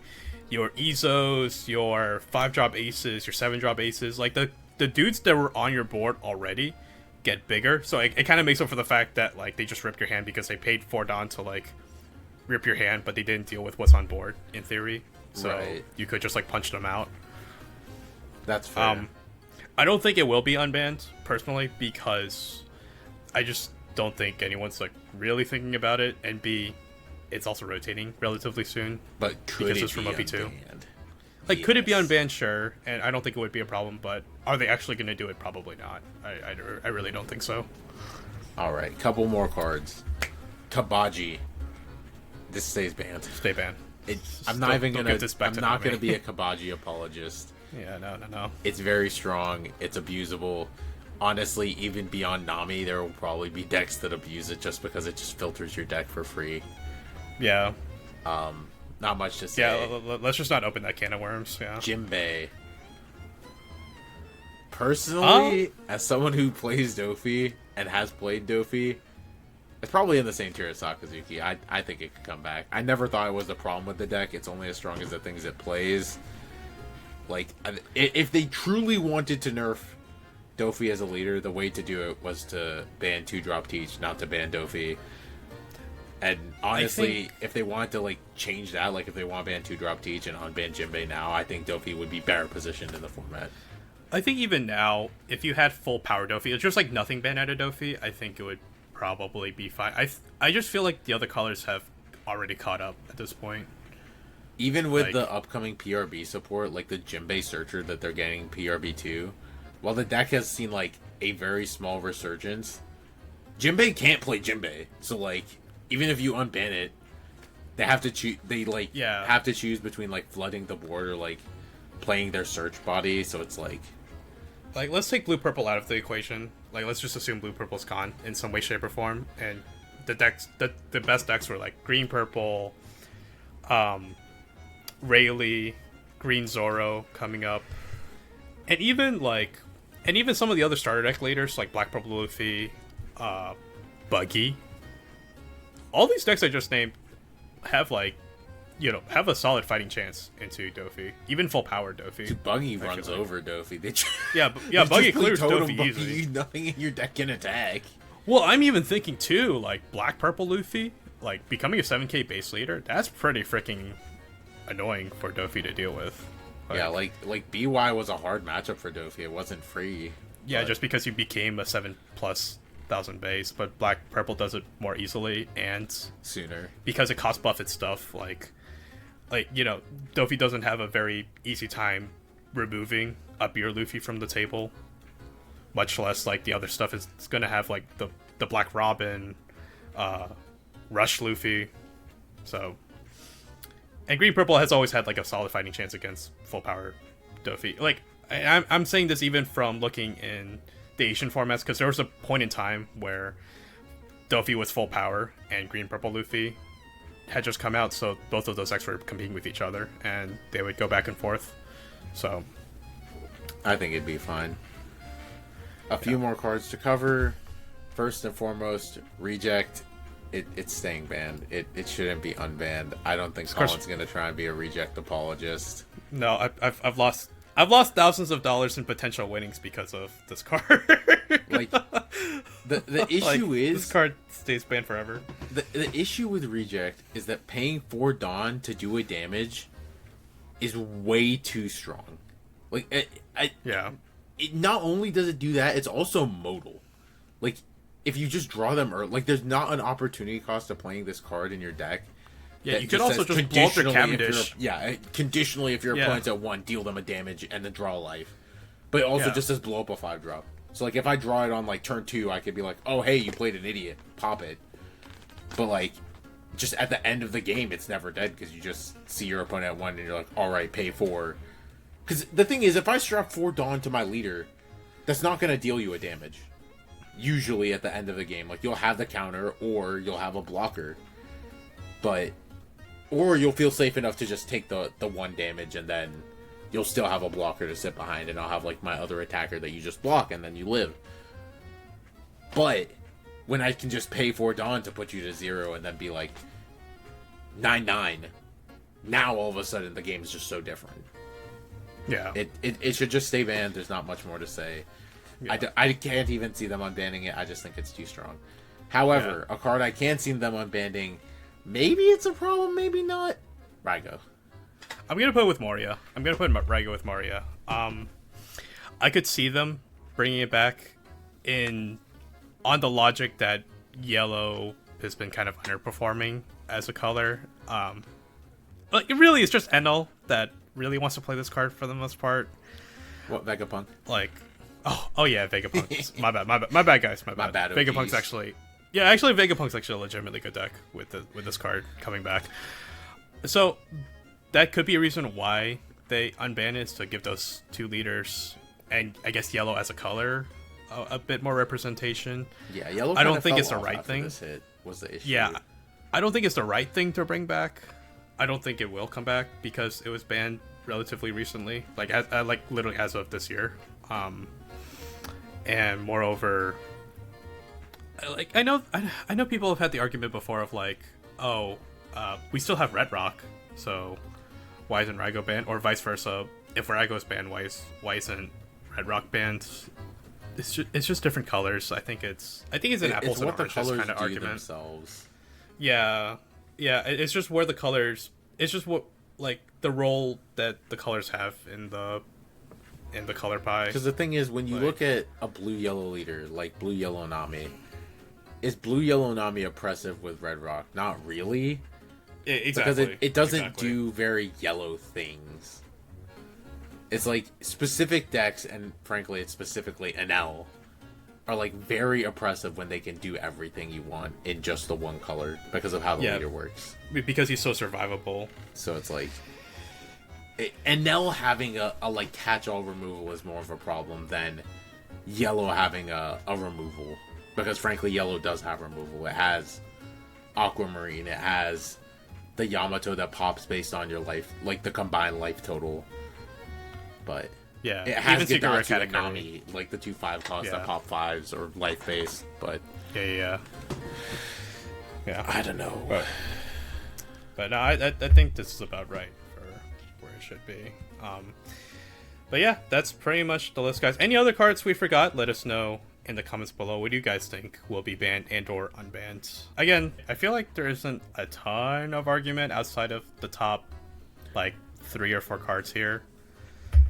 your Ezos, your 5-drop aces, your 7-drop aces. Like, the dudes that were on your board already get bigger, so it kind of makes up for the fact that, like, they just ripped your hand because they paid 4 Don to, like, rip your hand, but they didn't deal with what's on board, in theory. So you could just, like, punch them out. That's fair. I don't think it will be unbanned, personally, because I just don't think anyone's, like, really thinking about it, and B, it's also rotating relatively soon. But could because it it's from be OP2. Unbanned? Like, could it be unbanned? Sure, and I don't think it would be a problem, but are they actually going to do it? Probably not. I really don't think so. Alright, couple more cards. Kabaji. This stays banned. Stay banned. I'm not even gonna. I'm not gonna be a Kabaji apologist. Yeah, no. It's very strong. It's abusable. Honestly, even beyond Nami, there will probably be decks that abuse it just because it just filters your deck for free. Yeah. Not much to say. Yeah, let's just not open that can of worms. Yeah. Jimbei. Personally, as someone who plays Dofi and has played Dofi, it's probably in the same tier as Sakazuki. I think it could come back. I never thought it was a problem with the deck. It's only as strong as the things it plays. Like, if they truly wanted to nerf Dofi as a leader, the way to do it was to ban 2-drop Teach, not to ban Dofi. And honestly, if they wanted to like change that, like if they want to ban 2-drop Teach and unban Jinbei now, I think Dofi would be better positioned in the format. I think even now, if you had full power Dofi, it's just like nothing ban out of Dofi, I think it would probably be fine. I just feel like the other colors have already caught up at this point. Even with the upcoming PRB support, like the Jinbei Searcher that they're getting PRB2, while the deck has seen like a very small resurgence, Jinbei can't play Jinbei. So like, even if you unban it, they have to choose. They have to choose between like flooding the board or like playing their search body. So it's like let's take blue purple out of the equation. Like let's just assume blue purple's gone in some way, shape, or form, and the decks the best decks were like green purple, Rayleigh, green Zoro coming up, and even some of the other starter deck leaders like black purple Luffy, Buggy. All these decks I just named have have a solid fighting chance into Dofi, even full power Dofi. Dude, Buggy runs over Dofi. Buggy clears Dofi easily. Nothing in your deck can attack. Well, I'm even thinking too, like black purple Luffy, like becoming a 7k base leader. That's pretty freaking annoying for Dofi to deal with. Like BY was a hard matchup for Dofi. It wasn't free. Yeah, just because you became a 7,000+ base, but black purple does it more easily and sooner because it cost buffed stuff. Like Dofi doesn't have a very easy time removing a beer Luffy from the table, much less like the other stuff is gonna have like the Black Robin, Rush Luffy, so. And green purple has always had like a solid fighting chance against full power Dofi. Like I'm saying this even from looking in the Asian formats, because there was a point in time where Dofi was full power and green purple Luffy had just come out, so both of those decks were competing with each other and they would go back and forth. So I think it'd be fine. A few more cards to cover. First and foremost, Reject. It's staying banned. It shouldn't be unbanned. I don't think Colin's gonna try and be a Reject apologist. No, I've lost thousands of dollars in potential winnings because of this card. Like the issue is this card stays banned forever. The issue with Reject is that paying 4 Dawn to do a damage is way too strong. Like it not only does it do that, it's also modal. Like if you just draw them early, like there's not an opportunity cost to playing this card in your deck. Yeah, you could also just blow up your Cavendish. Conditionally, if your opponent's at 1, deal them a damage and then draw a life. But it also just says blow up a 5-drop. So like if I draw it on like turn 2, I could be like, oh hey, you played an idiot, pop it. But like just at the end of the game, it's never dead because you just see your opponent at 1 and you're like, all right, pay 4. Because the thing is, if I strap 4 Dawn to my leader, that's not going to deal you a damage. Usually at the end of the game. Like, you'll have the counter, or you'll have a blocker. Or you'll feel safe enough to just take the 1 damage, and then you'll still have a blocker to sit behind, and I'll have, like, my other attacker that you just block, and then you live. But, when I can just pay 4 Dawn to put you to 0, and then be like, 9-9, now all of a sudden the game is just so different. Yeah. It should just stay banned. There's not much more to say. Yeah. I can't even see them unbanning it. I just think it's too strong. However, a card I can see them unbanning, maybe it's a problem, maybe not. Raigo. I'm going to put it with Moria. I'm going to put Raigo with Moria. I could see them bringing it back on the logic that yellow has been kind of underperforming as a color. Like, it really is just Enel that really wants to play this card for the most part. What, Vegapunk? Like, oh yeah, Vegapunk. my bad, guys. My bad. Vegapunk's actually, Vegapunk's actually a legitimately good deck with this card coming back. So that could be a reason why they unban it, to give those 2 leaders and I guess yellow as a color a bit more representation. Yeah, yellow. I don't think it's the right thing. This hit was the issue. Yeah, I don't think it's the right thing to bring back. I don't think it will come back because it was banned relatively recently, like literally as of this year. And moreover, like I know people have had the argument before of like, we still have Red Rock, so why isn't Raigo banned? Or vice versa, if Raigo is banned, why isn't Red Rock banned? It's just different colors. I think it's an apples and oranges kind of argument. Themselves. Yeah, yeah. It's just where the colors. It's just what like the role that the colors have in the color pie. Because the thing is, when you Like, look at a blue yellow leader like blue yellow Nami, is blue yellow Nami oppressive with Red Rock? Not really, exactly. because it doesn't exactly. do very yellow things. It's like specific decks, and frankly, it's specifically NL, are like very oppressive when they can do everything you want in just the one color because of how the leader works. Because he's so survivable. So it's like, NL having a like catch-all removal is more of a problem than yellow having a removal, because frankly, yellow does have removal. It has Aquamarine. It has the Yamato that pops based on your life, like the combined life total. But Yeah, it has even Gedatsu and Nami, like the 2/5 cost that pop 5s or life base. But yeah. I don't know. But no, I think this is about right for where it should be. But yeah, that's pretty much the list, guys. Any other cards we forgot? Let us know in the comments below. What do you guys think will be banned and or unbanned? Again, I feel like there isn't a ton of argument outside of the top like 3 or 4 cards here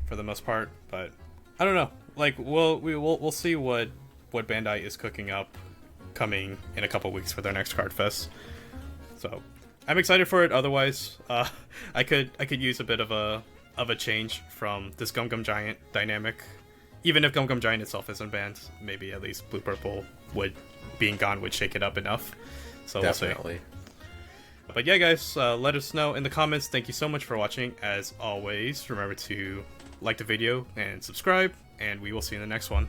for the most part, but I don't know. Like we'll see what Bandai is cooking up coming in a couple weeks for their next card fest. So I'm excited for it. Otherwise, I could use a bit of a change from this Gum Gum Giant dynamic. Even if Gum Gum Giant itself isn't banned, maybe at least Blue Purple being gone would shake it up enough. So definitely. We'll see. But yeah, guys, let us know in the comments. Thank you so much for watching. As always, remember to like the video and subscribe, and we will see you in the next one.